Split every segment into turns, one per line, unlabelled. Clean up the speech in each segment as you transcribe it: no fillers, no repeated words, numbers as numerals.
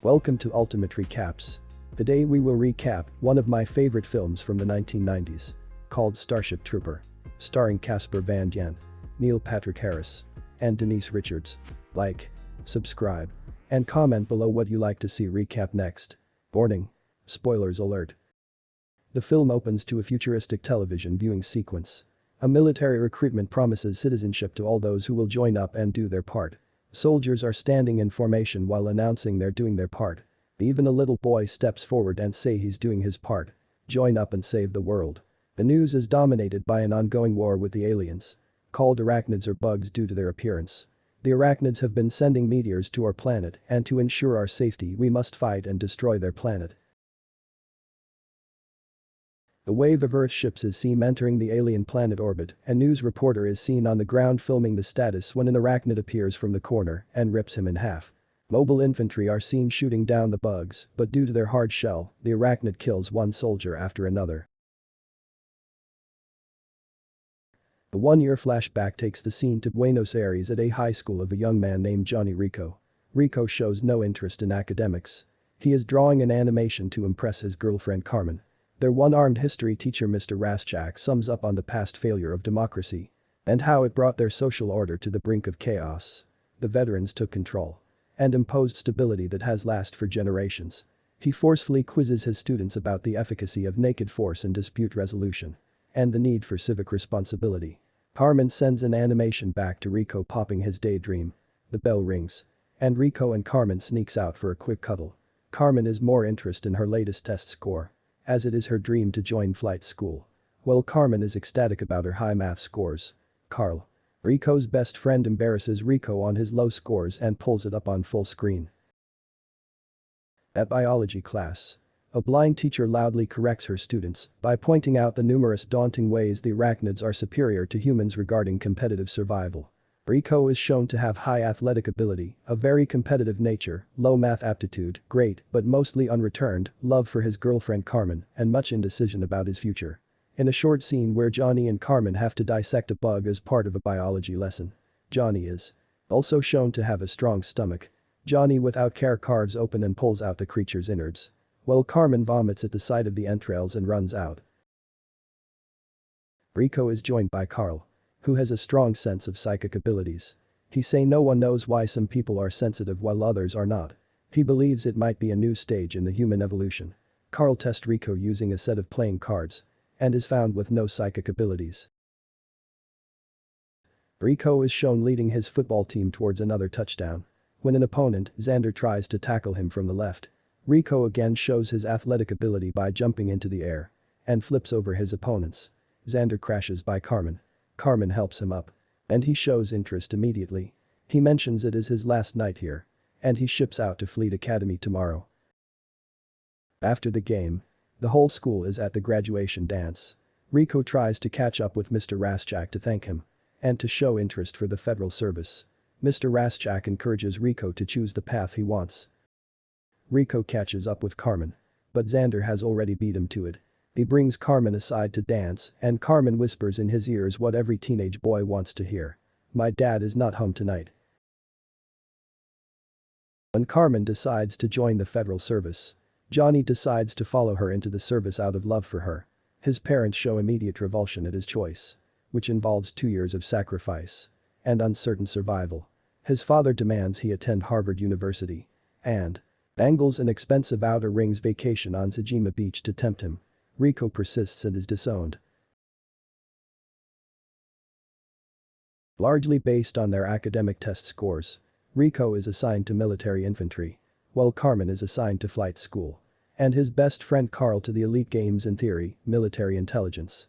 Welcome to Ultimate Recaps. Today we will recap one of my favorite films from the 1990s, called Starship Trooper, starring Casper Van Dien, Neil Patrick Harris, and Denise Richards. Like, subscribe, and comment below what you like to see recap next. Warning: spoilers alert. The film opens to a futuristic television viewing sequence. A military recruitment promises citizenship to all those who will join up and do their part. Soldiers are standing in formation while announcing they're doing their part. Even a little boy steps forward and say he's doing his part. Join up and save the world. The news is dominated by an ongoing war with the aliens, called arachnids or bugs due to their appearance. The arachnids have been sending meteors to our planet, and to ensure our safety we must fight and destroy their planet. The wave of Earth ships is seen entering the alien planet orbit. A news reporter is seen on the ground filming the status when an arachnid appears from the corner and rips him in half. Mobile infantry are seen shooting down the bugs, but due to their hard shell, the arachnid kills one soldier after another. The one-year flashback takes the scene to Buenos Aires at a high school of a young man named Johnny Rico. Rico shows no interest in academics. He is drawing an animation to impress his girlfriend Carmen. Their one-armed history teacher Mr. Raschak sums up on the past failure of democracy and how it brought their social order to the brink of chaos. The veterans took control and imposed stability that has lasted for generations. He forcefully quizzes his students about the efficacy of naked force in dispute resolution and the need for civic responsibility. Carmen sends an animation back to Rico popping his daydream. The bell rings, and Rico and Carmen sneaks out for a quick cuddle. Carmen is more interested in her latest test score, as it is her dream to join flight school. While Carmen is ecstatic about her high math scores. Carl, Rico's best friend, embarrasses Rico on his low scores and pulls it up on full screen. At biology class, a blind teacher loudly corrects her students by pointing out the numerous daunting ways the arachnids are superior to humans regarding competitive survival. Rico is shown to have high athletic ability, a very competitive nature, low math aptitude, great but mostly unreturned love for his girlfriend Carmen, and much indecision about his future. In a short scene where Johnny and Carmen have to dissect a bug as part of a biology lesson, Johnny is also shown to have a strong stomach. Johnny without care carves open and pulls out the creature's innards, while Carmen vomits at the sight of the entrails and runs out. Rico is joined by Carl, who has a strong sense of psychic abilities. He say no one knows why some people are sensitive while others are not. He believes it might be a new stage in the human evolution. Carl tests Rico using a set of playing cards and is found with no psychic abilities. Rico is shown leading his football team towards another touchdown. When an opponent, Xander, tries to tackle him from the left, Rico again shows his athletic ability by jumping into the air and flips over his opponents. Xander crashes by Carmen. Carmen helps him up, and he shows interest immediately. He mentions it is his last night here, and he ships out to Fleet Academy tomorrow. After the game, the whole school is at the graduation dance. Rico tries to catch up with Mr. Raschak to thank him and to show interest for the federal service. Mr. Raschak encourages Rico to choose the path he wants. Rico catches up with Carmen, but Xander has already beat him to it. He brings Carmen aside to dance, and Carmen whispers in his ears what every teenage boy wants to hear. "My dad is not home tonight." When Carmen decides to join the federal service, Johnny decides to follow her into the service out of love for her. His parents show immediate revulsion at his choice, which involves 2 years of sacrifice and uncertain survival. His father demands he attend Harvard University and angles an expensive Outer Rings vacation on Sajima Beach to tempt him. Rico persists and is disowned. Largely based on their academic test scores, Rico is assigned to military infantry, while Carmen is assigned to flight school, and his best friend Carl to the elite games in theory, military intelligence.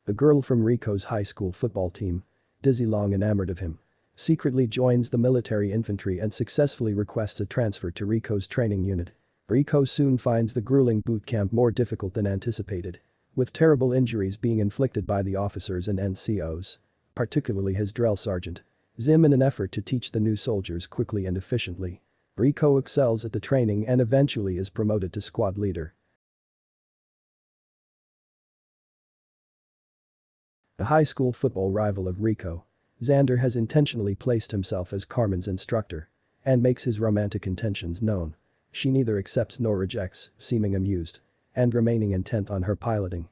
The girl from Rico's high school football team, Dizzy, long enamored of him, secretly joins the military infantry and successfully requests a transfer to Rico's training unit. Rico soon finds the grueling boot camp more difficult than anticipated, with terrible injuries being inflicted by the officers and NCOs, particularly his drill sergeant, Zim. In an effort to teach the new soldiers quickly and efficiently, Rico excels at the training and eventually is promoted to squad leader. The high school football rival of Rico, Xander, has intentionally placed himself as Carmen's instructor and makes his romantic intentions known. She neither accepts nor rejects, seeming amused and remaining intent on her piloting.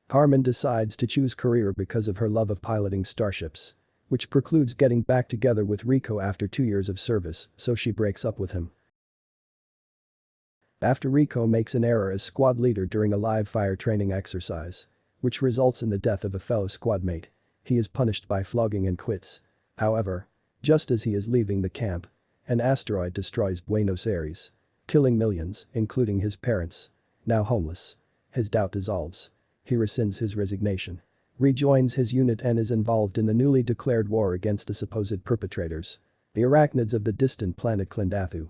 Carmen decides to choose career because of her love of piloting starships, which precludes getting back together with Rico after 2 years of service, so she breaks up with him. After Rico makes an error as squad leader during a live fire training exercise, which results in the death of a fellow squad mate, he is punished by flogging and quits. However, just as he is leaving the camp, an asteroid destroys Buenos Aires, killing millions, including his parents. Now homeless, his doubt dissolves. He rescinds his resignation, rejoins his unit and is involved in the newly declared war against the supposed perpetrators, the arachnids of the distant planet Clendathu.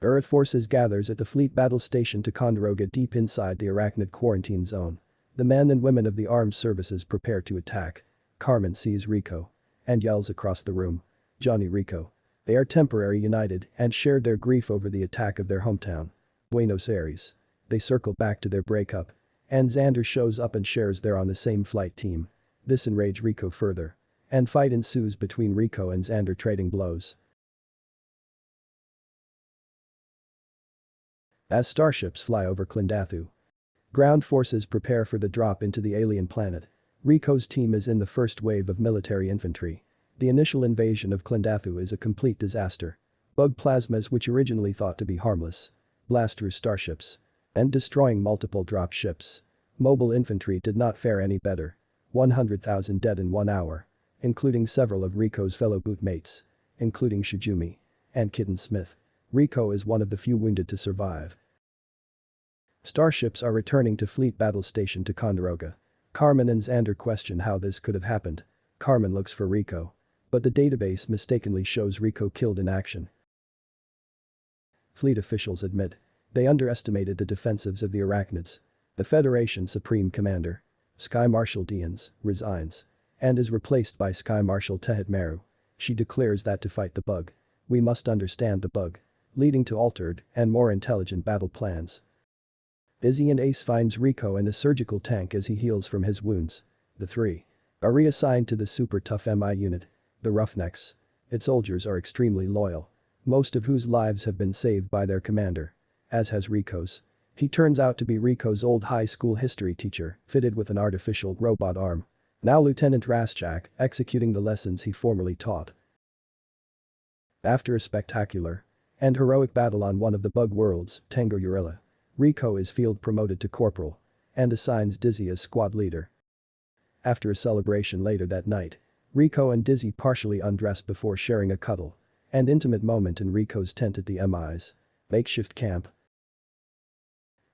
Earth forces gathers at the fleet battle station Ticonderoga deep inside the arachnid quarantine zone. The men and women of the armed services prepare to attack. Carmen sees Rico and yells across the room, "Johnny Rico." They are temporarily united and shared their grief over the attack of their hometown, Buenos Aires. They circle back to their breakup, and Xander shows up and shares they're on the same flight team. This enrages Rico further, and fight ensues between Rico and Xander trading blows. As starships fly over Clendathu, ground forces prepare for the drop into the alien planet. Rico's team is in the first wave of military infantry. The initial invasion of Clendathu is a complete disaster. Bug plasmas, which originally thought to be harmless, blast through starships and destroying multiple drop ships. Mobile infantry did not fare any better. 100,000 dead in 1 hour, including several of Rico's fellow bootmates, including Shijumi and Kitten Smith. Rico is one of the few wounded to survive. Starships are returning to Fleet Battle Station Ticonderoga. Carmen and Xander question how this could have happened. Carmen looks for Rico, but the database mistakenly shows Rico killed in action. Fleet officials admit they underestimated the defensives of the arachnids. The Federation Supreme Commander, Sky Marshal Dians, resigns and is replaced by Sky Marshal Tehet Meru. She declares that to fight the bug, we must understand the bug, leading to altered and more intelligent battle plans. Izzy and Ace finds Rico in a surgical tank as he heals from his wounds. The three are reassigned to the super tough MI unit, the Roughnecks. Its soldiers are extremely loyal, most of whose lives have been saved by their commander, as has Rico's. He turns out to be Rico's old high school history teacher, fitted with an artificial robot arm. Now Lieutenant Raschak, executing the lessons he formerly taught. After a spectacular and heroic battle on one of the bug worlds, Tango Urilla, Rico is field promoted to corporal and assigns Dizzy as squad leader. After a celebration later that night, Rico and Dizzy partially undress before sharing a cuddle and intimate moment in Rico's tent at the MI's makeshift camp.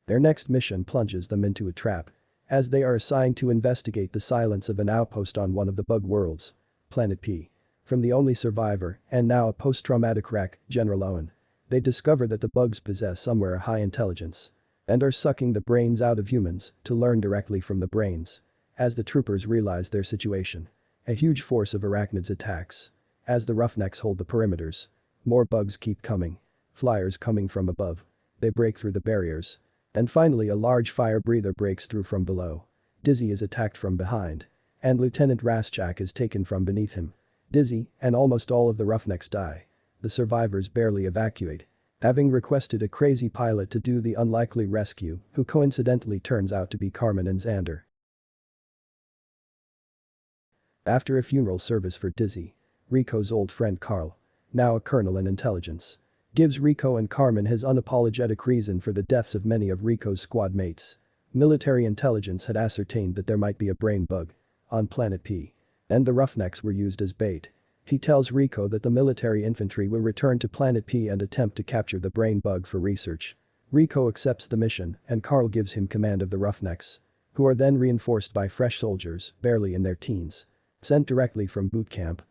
Their next mission plunges them into a trap as they are assigned to investigate the silence of an outpost on one of the bug worlds, Planet P. From the only survivor and now a post-traumatic wreck, General Owen, they discover that the bugs possess somewhere a high intelligence and are sucking the brains out of humans to learn directly from the brains. As the troopers realize their situation, a huge force of arachnids attacks. As the Roughnecks hold the perimeters, more bugs keep coming. Flyers coming from above. They break through the barriers. And finally a large fire breather breaks through from below. Dizzy is attacked from behind, and Lieutenant Raschak is taken from beneath him. Dizzy and almost all of the Roughnecks die. The survivors barely evacuate, having requested a crazy pilot to do the unlikely rescue, who coincidentally turns out to be Carmen and Xander. After a funeral service for Dizzy, Rico's old friend Carl, now a colonel in intelligence, gives Rico and Carmen his unapologetic reason for the deaths of many of Rico's squad mates. Military intelligence had ascertained that there might be a brain bug on Planet P, and the Roughnecks were used as bait. He tells Rico that the military infantry will return to Planet P and attempt to capture the brain bug for research. Rico accepts the mission and Carl gives him command of the Roughnecks, who are then reinforced by fresh soldiers, barely in their teens, sent directly from boot camp.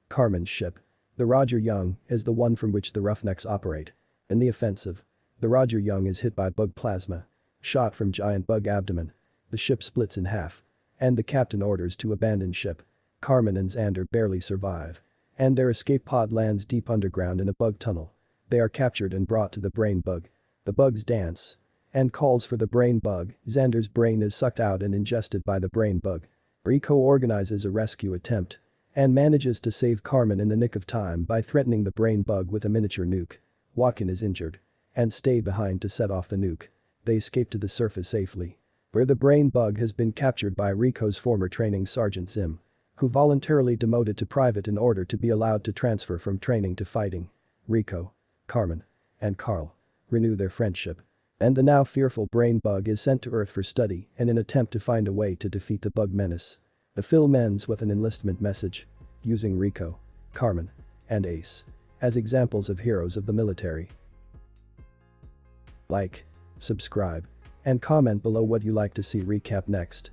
Carmen's ship, the Roger Young, is the one from which the Roughnecks operate. In the offensive, the Roger Young is hit by bug plasma, shot from giant bug abdomen. The ship splits in half, and the captain orders to abandon ship. Carmen and Xander barely survive, and their escape pod lands deep underground in a bug tunnel. They are captured and brought to the brain bug. The bugs dance and calls for the brain bug. Xander's brain is sucked out and ingested by the brain bug. Rico organizes a rescue attempt and manages to save Carmen in the nick of time by threatening the brain bug with a miniature nuke. Joaquin is injured and stay behind to set off the nuke. They escape to the surface safely, where the brain bug has been captured by Rico's former training sergeant Zim, who voluntarily demoted to private in order to be allowed to transfer from training to fighting. Rico, Carmen, and Carl renew their friendship. And the now fearful brain bug is sent to Earth for study in an attempt to find a way to defeat the bug menace. The film ends with an enlistment message, using Rico, Carmen, and Ace as examples of heroes of the military. Like, subscribe, and comment below what you like to see recap next.